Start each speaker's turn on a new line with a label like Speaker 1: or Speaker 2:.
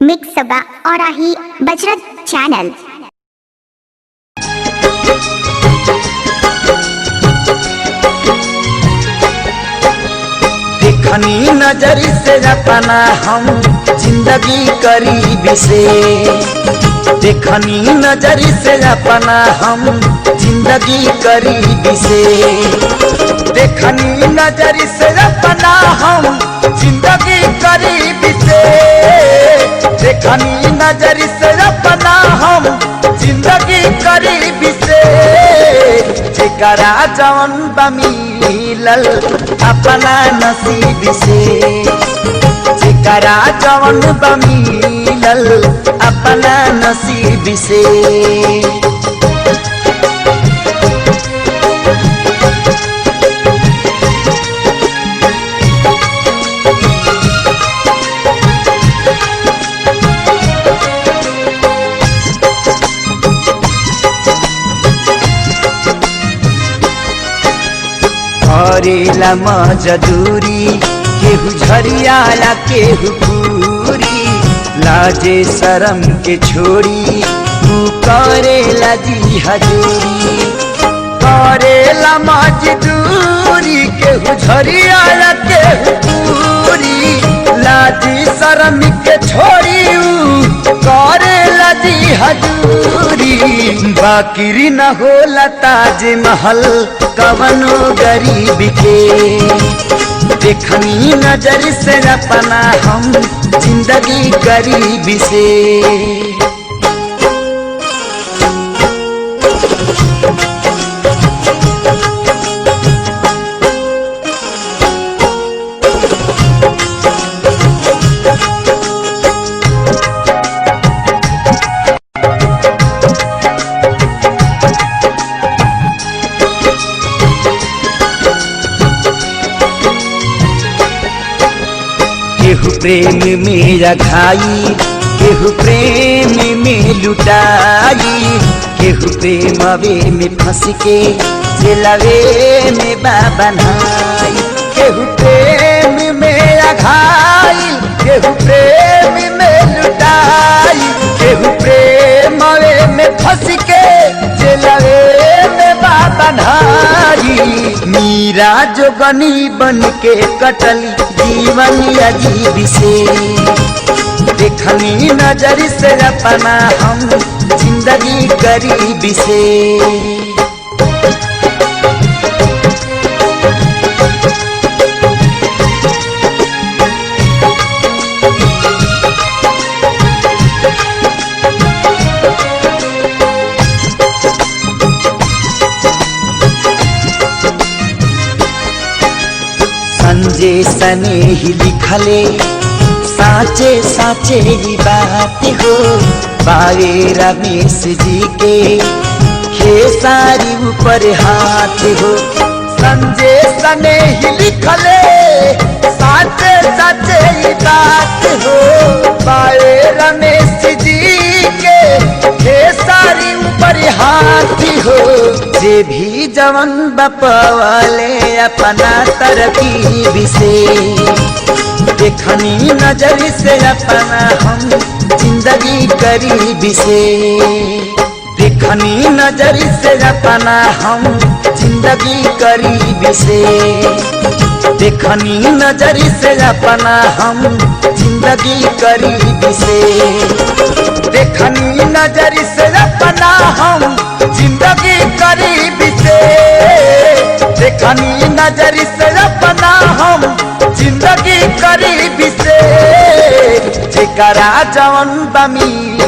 Speaker 1: Mix सबा और आही बजरत चैनल।
Speaker 2: देखनी नजर से अपना हम जिंदगी करीब से, देखनी नजर से अपना हम जिंदगी करीब से, देखनी नजर से अपना हम जिंदगी करीब से, देखनी नजर से अपना हम जिंदगी करीब से, जेकरा जौन मिलल अपना नसीब से, जेकरा जौन मिलल अपना नसीब से। करेला मजदूरी केहू झरियाला केहू पूरी, लाजे शरम के छोड़ी तू करेला जी हजूरी, करेला मजदूरी केहू झरियाला केहू पूरी, लाजी शरम के छोड़ी करेला जी हजूरी, बाकिरी न होला ताज महल कवनो गरीब के, देखनी नजर से अपना हम जिंदगी करीब से। केहू प्रेम में रखाई, केहू प्रेम में लुटाई, केहू प्रेमवे में फंस के जेलवे में बनाई, केहू प्रेम में रखाई, केहू प्रेम में लुटाई, केहू प्रेमवे में फंस के जेलवे में बनाई, मीरा जोगनी बन के कटली जीवन अजीब से, देखनी नजर से अपना हम जिंदगी करीब से। संजय सने ही लिखले साचे साचे ही बात हो, बावे रमेश जी के खेसारी ऊपर हाथ हो, संजय सने ही लिखले साचे साचे ही बात हो, बावे रमेश जी के खेसारी ऊपर हाथ हो, जे भी जवन बपवाले अपना तरकीब से, देखनी नजर से अपना हम जिंदगी करीब से, देखनी नजर से अपना हम जिंदगी करीब से, देखनी नजर से अपना हम जिंदगी करीब से, देखनी नजर से अपना हम जिंदगी करीब से, देखनी नजर से अपना हम जिंदगी करीब से, जेकरा जौन मिलल